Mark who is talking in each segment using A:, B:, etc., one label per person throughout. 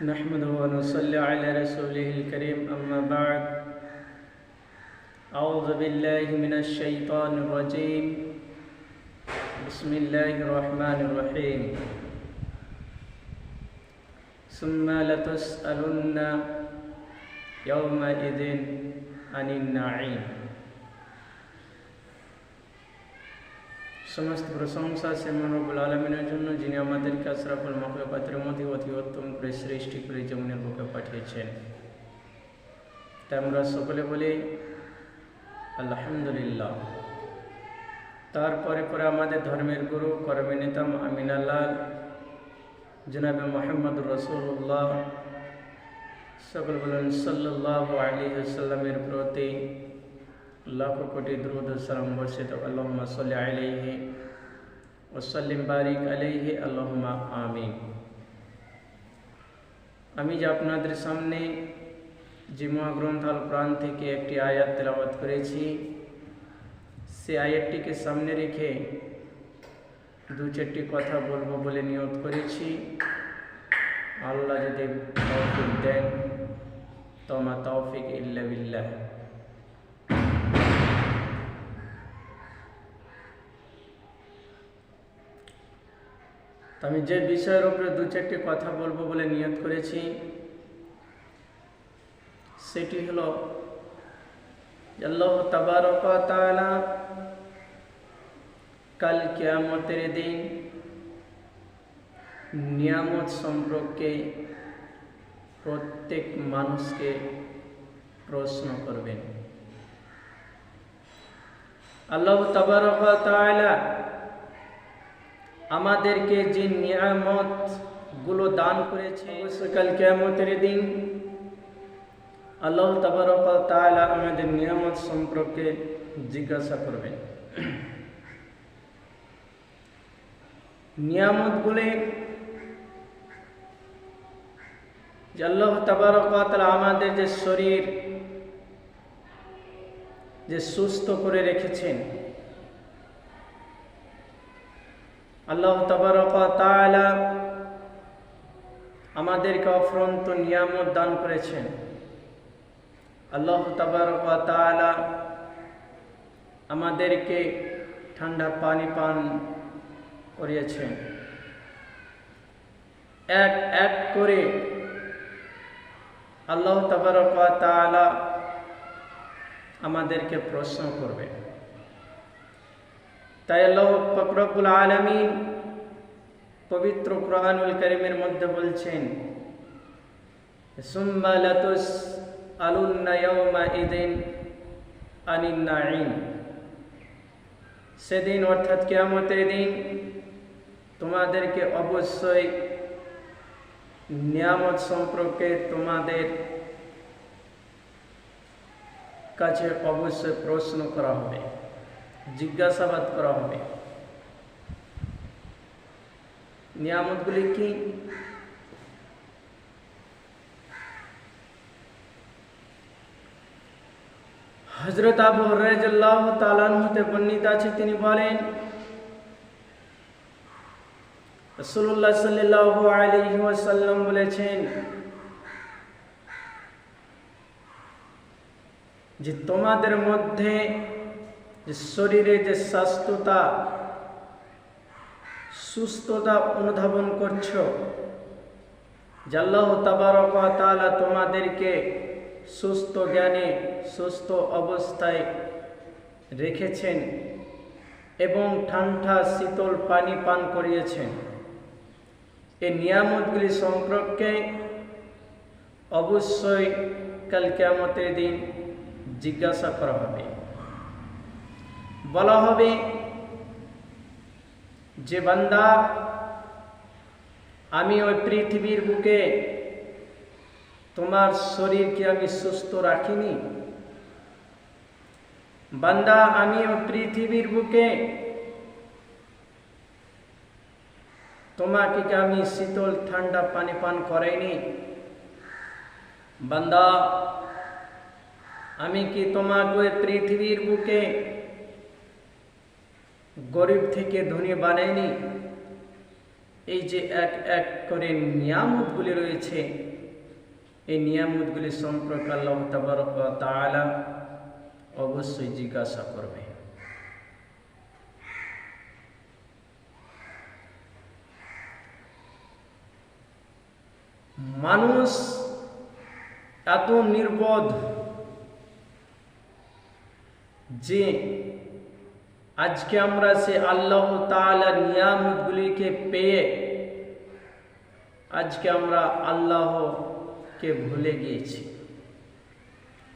A: نحمده ونصلي على رسوله الكريم أما بعد أعوذ بالله من الشيطان الرجيم بسم الله الرحمن الرحيم ثم لتسألن يومئذ عن النعيم। সমস্ত প্রশংসা সে রব্বুল আলামিনের জন্য, যিনি আমাদেরকে আশরাফুল মাখলুকাতের মধ্যে অতি উত্তম করে সৃষ্টি করে জমিনের বুকে পাঠিয়েছেন। তাই আমরা সকলে বলি আলহামদুলিল্লাহ। তারপরে পরে আমাদের ধর্মের গুরু কর্মী নেতা আমিনাল্লাহ জনাবে মুহাম্মদুর রাসূলুল্লাহ সকল বলেন সাল্লাল্লাহু আলাইহি ওয়াসাল্লামের প্রতি লাখো কোটি দুরূদ ও সালাম বর্ষিত। আল্লাহুম্মা সাল্লি আলাইহি ওয়া সাল্লিম বারিক আলাইহি আল্লাহুম্মা আমিন। আমি যে আপনাদের সামনে যে মহাগ্রন্থ আল কোরআন থেকে একটি আয়াত তেলাওয়াত করেছি, সে আয়াতটিকে সামনে রেখে দু চারটি কথা বলবো বলে নিয়ত করেছি। আল্লাহ যদি তৌফিক দেন তো মা তৌফিক ইল্লা বিল্লাহ। আমি যে বিষয়ের উপরে দু চারটি কথা বলবো বলে নিয়ত করেছি সেটি হলো আল্লাহ তাবারক ওয়া তাআলা কাল কিয়ামতের দিন নিয়ামত সম্পর্কে প্রত্যেক মানুষকে প্রশ্ন করবেন। আল্লাহ তাবারক ওয়া তাআলা আমাদেরকে যে নিয়ামত গুলো দান করেছে, কাল কিয়ামতের দিন আল্লাহ তাবারক ওয়া তাআলা আমাদের নিয়ামত সম্পর্কে জিজ্ঞাসা করবেন। নিয়ামত গুলি যে আল্লাহ তাবারক ওয়া তাআলা আমাদের যে শরীর যে সুস্থ করে রেখেছেন, আল্লাহ তাবারক ওয়া তাআলা আমাদেরকে অফুরন্ত নিয়ামত দান করেছেন। আল্লাহ তাবারক ওয়া তাআলা আমাদেরকে ঠান্ডা পানি পান করিয়েছেন। এক এক করে আল্লাহ তাবারক ওয়া তাআলা আমাদেরকে প্রশ্ন করবে। তাই আল্লাহ পাক রব্বুল আলামিন পবিত্র কুরআনুল কারীমের মধ্যে বলছেন, সুম্মা লাতুসআলুন্না ইয়াওমাইযিন আনিন নাঈম। সেদিন অর্থাৎ কিয়ামতের দিন তোমাদেরকে অবশ্যই নিয়ামত সম্পর্কে তোমাদের কাছে অবশ্যই প্রশ্ন করা হবে, জিজ্ঞাসাবাদ করা হবে। নিয়ামতগুলি কি? হযরত আবু হুরায়রা রাদিয়াল্লাহু তাআলা আনহু হতে বর্ণিত আছে, তিনি বলেন রাসূলুল্লাহ সাল্লাল্লাহু আলাইহি ওয়াসাল্লাম বলেছেন যে তোমাদের মধ্যে যে শরীরে যে স্বাস্থ্যতা সুস্থতা অনুধাবন করছো, যে আল্লাহ তাবারক ওয়া তাআলা তোমাদেরকে সুস্থ জ্ঞানে সুস্থ অবস্থায় রেখেছেন এবং ঠান্ডা শীতল পানি পান করিয়েছেন, এই নিয়ামতগুলি সম্পর্কে অবশ্যই কাল কিয়ামতের দিন জিজ্ঞাসা করা হবে। বলা হবে যে বান্দা, আমি ওই পৃথিবীর বুকে তোমার শরীরকে আমি সুস্থ রাখিনি। বান্দা, আমি ওই পৃথিবীর বুকে তোমাকে কি আমি শীতল ঠান্ডা পানি পান করাইনি? বান্দা, আমি কি তোমাকে ওই পৃথিবীর বুকে গরিব থেকে ধনী বানাইনি? এই যে এক এক করে নিয়ামতগুলি রয়েছে, এই নিয়ামতগুলি সম্পর্কে আল্লাহ তাবারক ওয়া তাআলা অবশ্যই জিজ্ঞাসা করবে। মানুষ এত নির্বোধ যে আজকে আমরা সে আল্লাহ তাআলার নিয়ামতগুলিকে পেয়ে আজকে আমরা আল্লাহকে ভুলে গিয়েছি,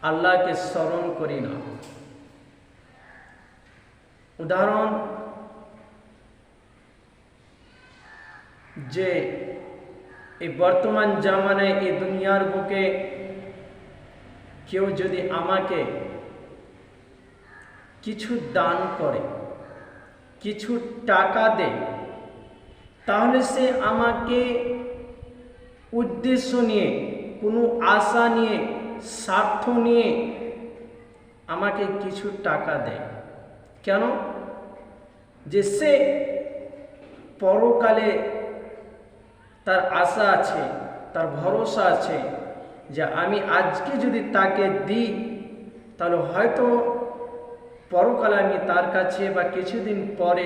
A: আল্লাহকে স্মরণ করি না। উদাহরণ, যে এই বর্তমান জামানায় এই দুনিয়ার বুকে কেউ যদি আমাকে কিছু দান করে, কিছু টাকা দেয়, তাহলে সে আমাকে উদ্দেশ্য নিয়ে, কোনো আশা নিয়ে, স্বার্থ নিয়ে আমাকে কিছু টাকা দেয়। কেন? যে সে পরকালে তার আশা আছে, তার ভরসা আছে যে আমি আজকে যদি তাকে দিই তাহলে হয়তো পরকালে আমি তার কাছে বা কিছুদিন পরে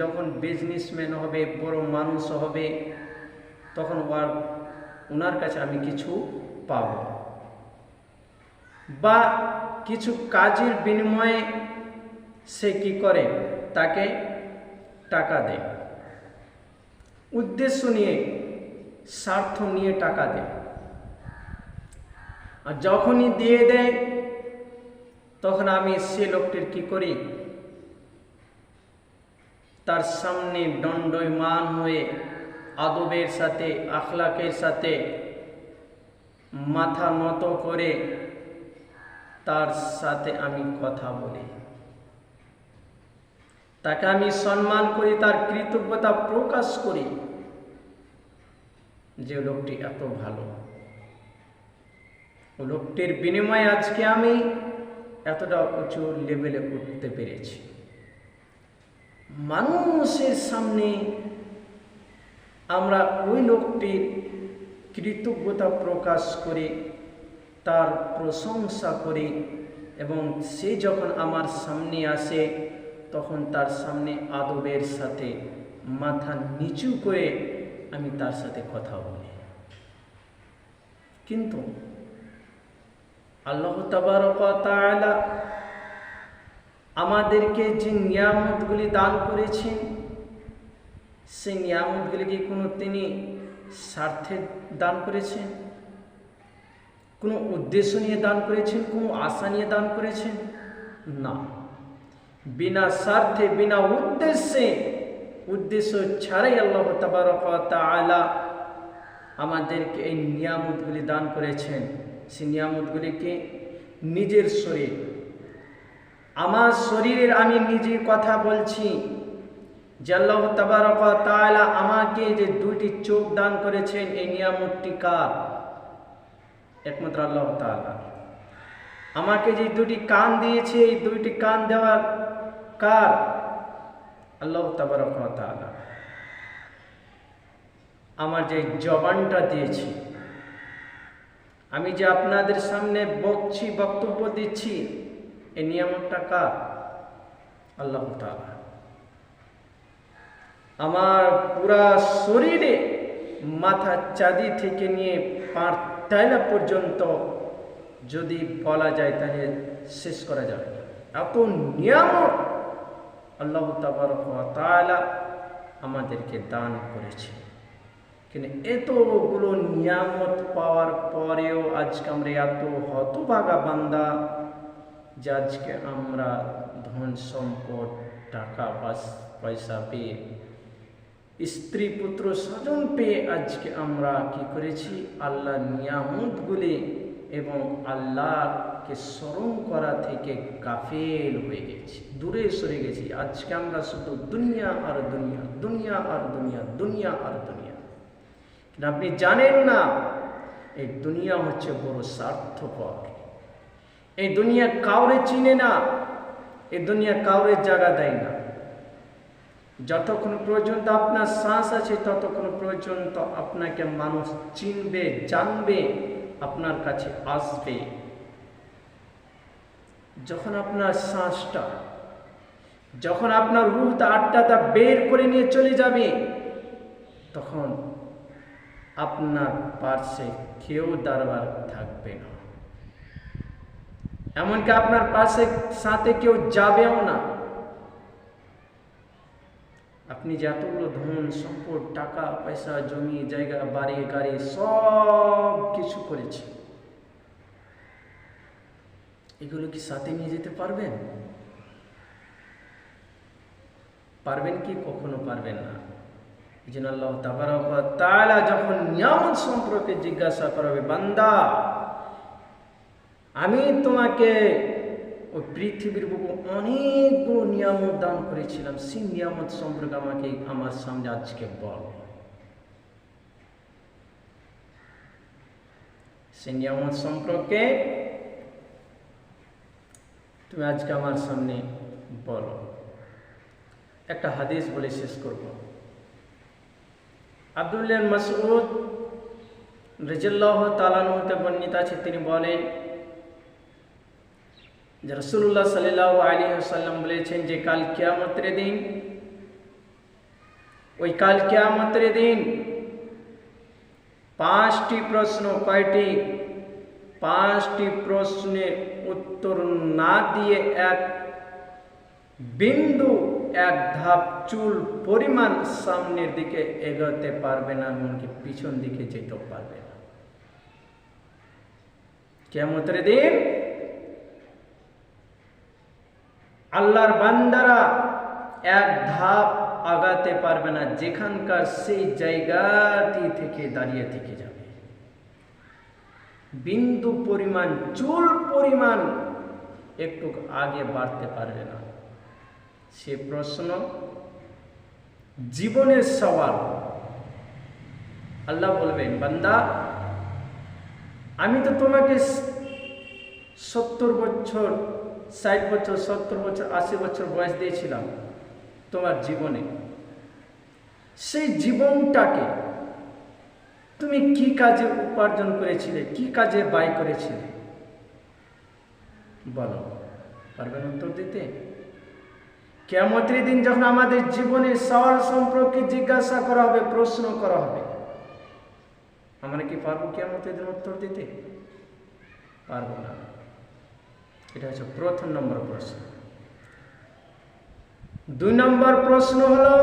A: যখন বিজনেসম্যান হবে, বড় মানুষ হবে, তখন ওনার কাছে আমি কিছু পাব, বা কিছু কাজের বিনিময়ে সে কি করে, তাকে টাকা দেয়, উদ্দেশ্য নিয়ে, স্বার্থ নিয়ে টাকা দেয়। আর যখনই দিয়ে দেয় তখন আমি সে লোকটির কি করি, তার সামনে দণ্ডায়মান হয়ে আদবের সাথে, আখলাকের সাথে মাথা নত করে তার সাথে আমি কথা বলি, তাকে আমি সম্মান করি, তার কৃতজ্ঞতা প্রকাশ করি যে লোকটি এত ভালো, ও লোকটির বিনিময়ে আজকে আমি এতটা উঁচু লেভেলে উঠতে পেরেছি। মানুষের সামনে আমরা ওই লোকটির কৃতজ্ঞতা প্রকাশ করি, তার প্রশংসা করি, এবং সে যখন আমার সামনে আসে তখন তার সামনে আদবের সাথে মাথা নিচু করে আমি তার সাথে কথা বলি। কিন্তু আল্লাহ তাবারক ওয়া তাআলা আমাদেরকে যে নিয়ামতগুলি দান করেছেন, সেই নিয়ামতগুলিকে কোনো তিনি স্বার্থে দান করেছেন, কোনো উদ্দেশ্য নিয়ে দান করেছেন, কোনো আশা নিয়ে দান করেছেন? না, বিনা স্বার্থে, বিনা উদ্দেশ্য ছাড়াই আল্লাহ তাবারক ওয়া তাআলা আমাদেরকে এই নিয়ামতগুলি দান করেছেন। সেই নিয়ামতগুলিকে নিজের শরীর, আমার শরীরের আমি নিজে কথা বলছি যে আল্লাহ তাবারক ওয়া তাআলা আমাকে যে দুইটি চোখ দান করেছেন, এই নিয়ামতটি কার? একমাত্র আল্লাহ তাআলা। আমাকে যে দুটি কান দিয়েছে, এই দুইটি কান দেওয়ার কার? আল্লাহ তাবারক ওয়া তাআলা। আমার যে জবানটা দিয়েছি, আমি যে আপনাদের সামনে বকছি, বক্তব্য দিচ্ছি, এই নিয়ামতটা কার? আল্লাহ তাআলা। আমার পুরা শরীরে মাথা চাঁদি থেকে নিয়ে পাঁচ টাইলা পর্যন্ত যদি বলা যায় তাহলে শেষ করা যাবে না, এত নিয়ামত আল্লাহ তাবারক ওয়া তাআলা আমাদেরকে দান করেছে। কিন্তু এতগুলো নিয়ামত পাওয়ার পরেও আজকে আমরা এত হতভাগা বান্দা যে আজকে আমরা ধন সম্পদ, টাকা পয়সা পেয়ে, স্ত্রী পুত্র স্বজন পেয়ে আজকে আমরা কি করেছি? আল্লাহর নিয়ামতগুলি এবং আল্লাহকে স্মরণ করা থেকে গাফেল হয়ে গেছি, দূরে সরে গেছি। আজকে আমরা শুধু দুনিয়া আর দুনিয়া, দুনিয়া আর দুনিয়া, দুনিয়া আর দুনিয়া। কিন্তু আপনি জানেন না, এই দুনিয়া হচ্ছে বড় স্বার্থপর। এই দুনিয়া কাউরে চিনে না, এই দুনিয়া কাউরে জায়গা দেয় না। যতক্ষণ পর্যন্ত আপনার শ্বাস আছে ততক্ষণ পর্যন্ত আপনাকে মানুষ চিনবে, জানবে, আপনার কাছে আসবে। যখন আপনার শ্বাসটা, যখন আপনার রূহটা আত্মাটা বের করে নিয়ে চলে যাবে, তখন আপনার পাশে কেউ দাঁড়াবার থাকবে না, এমনকি আপনার পাশে সাথে কেউ যাবেও না। আপনি যতগুলো ধন সম্পদ, টাকা পয়সা, জমি জায়গা, বাড়ি গাড়ি সব কিছু করেছেন, এগুলো কি সাথে নিয়ে যেতে পারবেন? পারবেন কি? কখনো পারবেন না। এই জন্য আল্লাহ তাবারক ওয়া তাআলা যখন নিয়ামত সম্পর্কে জিজ্ঞাসা করবে, বান্দা আমি তোমাকে ওই পৃথিবীর বুকে অনেকগুলো নিয়ামত দান করেছিলাম, সেই নিয়ামত সম্পর্কে আমাকে আমার সামনে আজকে বল। সেই নিয়ামত সম্পর্কে তুমি আজকে আমার সামনে বলো। একটা হাদিস বলে শেষ করব। আব্দুল্লাহ মাসউদ রাদিয়াল্লাহু তাআলা আনহু হতে বর্ণিত আছে, তিনি বলেন যে রাসূলুল্লাহ সাল্লাল্লাহু আলাইহি ওয়াসাল্লাম বলেছেন যে কাল কিয়ামতের দিন, ওই কাল কিয়ামতের দিন 5টি প্রশ্ন, কয়টি? 5টি প্রশ্নের উত্তর না দিয়ে এক বিন্দু, এক ধাপ চুল পরিমাণ সামনের দিকে এগোতে পারবে না, এমনকি পিছন দিকে যেতেও পারবে না। কিয়ামতের দিন আল্লাহর বান্দারা এক ধাপ আগাতে পারবে না, যেখানকার সেই জায়গাটি থেকে দাঁড়িয়ে থেকে যাবে। বিন্দু পরিমাণ, চুল পরিমাণ একটু আগে বাড়তে পারবে না। সে প্রশ্ন জীবনের সওয়াল। আল্লাহ বলবেন, বান্দা আমি তো তোমাকে 70 বছর, 60 বছর, 70 বছর, 80 বছর বয়স দিয়েছিলাম তোমার জীবনে। সেই জীবনটাকে তুমি কি কাজে উপার্জন করেছিলে, কি কাজে ব্যয় করেছিলে? বলো, পারবেন উত্তর দিতে? কিয়ামতের দিন যখন আমাদের জীবনের সওয়াল সম্পর্কে জিজ্ঞাসা করা হবে, প্রশ্ন করা হবে, আমরা কি পারবো কিয়ামতের দিন উত্তর দিতে? পারবো না। এটা হচ্ছে প্রথম নম্বর প্রশ্ন। 2 নম্বর প্রশ্ন হলো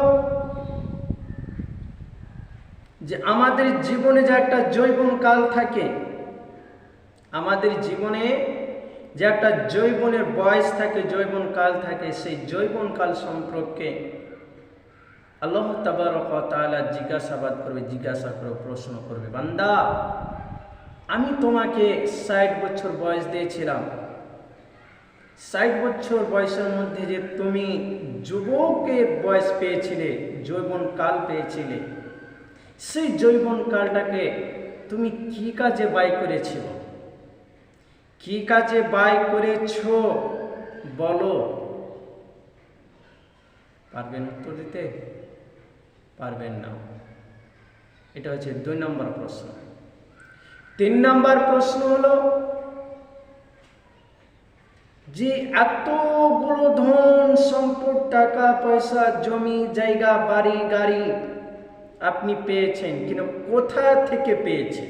A: যে আমাদের জীবনে যে একটা যৌবন কাল থাকে, আমাদের জীবনে যে একটা যৌবনের বয়স থাকে, যৌবন কাল থাকে, সেই যৌবন কাল সম্পর্কে আল্লাহ তাবারক ওয়া তাআলা জিজ্ঞাসাবাদ করবে, জিজ্ঞাসা করবে, প্রশ্ন করবে, বান্দা আমি তোমাকে 60 বছর বয়স দিয়েছিলাম, 60 বছর বয়সের মধ্যে যে তুমি যুবকের বয়স পেয়েছিলে, যৌবন কাল পেয়েছিলে, সেই যৌবন কালটাকে তুমি কি কাজে ব্যয় করেছিল? কি কাজে ব্যয় করেছ বলো। পারবেন উত্তর দিতে? পারবেন না। এটা হচ্ছে 2 নম্বর প্রশ্ন। 3 নম্বর প্রশ্ন হলো যে এতগুলো ধন সম্পদ, টাকা পয়সা, জমি জায়গা, বাড়ি গাড়ি আপনি পেয়েছেন, কিন্তু কোথা থেকে পেয়েছেন?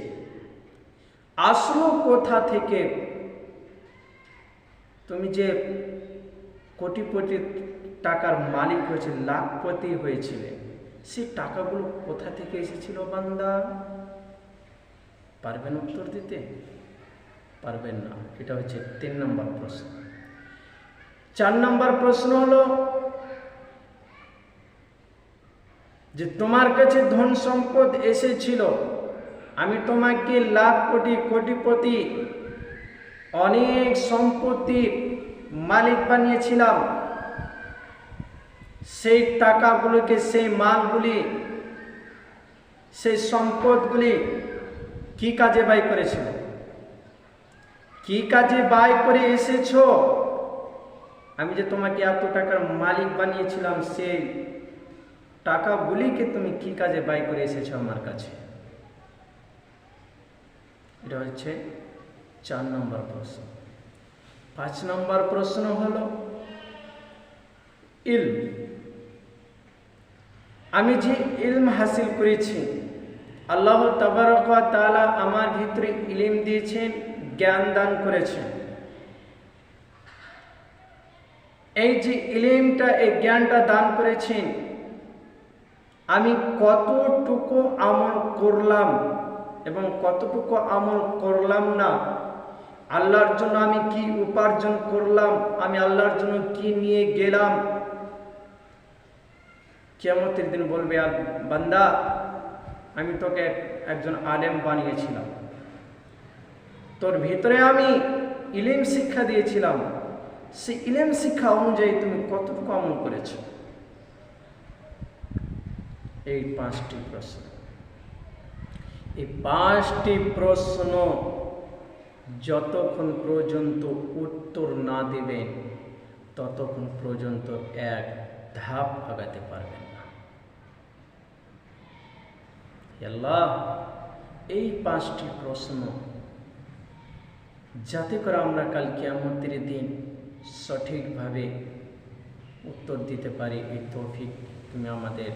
A: আসলো কোথা থেকে? তুমি যে কোটিপতি টাকার মালিক হয়েছে, লাখপতি হয়েছিলে, সেই টাকাগুলো কোথা থেকে এসেছিল বান্দা? পারবেন উত্তর দিতে? পারবেন না। এটা হচ্ছে 3 নম্বর প্রশ্ন। 4 নম্বর প্রশ্ন হলো যে তোমার কাছে ধন সম্পদ এসেছিল, আমি তোমাকে লাখ কোটি, কোটিপতি, অনেক সম্পত্তির মালিক বানিয়েছিলাম, সেই টাকাগুলোকে, সেই মালগুলি, সেই সম্পদগুলি কি কাজে ব্যয় করেছিল? কি কাজে ব্যয় করে এসেছো? আমি যে তোমাকে এত টাকার মালিক বানিয়েছিলাম, সেই টাকাগুলিকে তুমি কি কাজে ব্যয় করে এসেছো আমার কাছে? এটা হচ্ছে 4 নম্বর প্রশ্ন। 5 নম্বর প্রশ্ন হলো ইলম। আমি যে ইলম হাসিল করেছি, আল্লাহ তাবারক ওয়া তাআলা আমার ভিতরে ইলম দিয়েছেন, জ্ঞান দান করেছেন। এই যে ইলমটা, এই জ্ঞানটা দান করেছেন, আমি কতটুকু আমল করলাম এবং কতটুকু আমল করলাম না, আল্লাহর জন্য আমি কি উপার্জন করলাম, আমি আল্লাহর জন্য কি নিয়ে গেলাম, কিয়ামতের দিন বলবে আর বান্দা, আমি তোকে একজন আলেম বানিয়েছিলাম, তোর ভিতরে আমি ইলম শিক্ষা দিয়েছিলাম, সেই ইলম শিক্ষা অনুযায়ী তুমি কতটুকু আমল করেছো? এই 5টি প্রশ্ন। এই 5টি প্রশ্ন যতক্ষণ পর্যন্ত উত্তর না দেবেন ততক্ষণ পর্যন্ত এক ধাপ আগাতে পারবেন না। আল্লাহ, এই 5টি প্রশ্ন যাতে করে আমরা কাল কিয়ামতের দিন সঠিকভাবে উত্তর দিতে পারি, এই তৌফিক তুমি আমাদের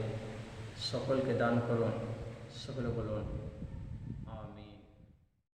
A: সকলকে দান করুন। সকলে বলুন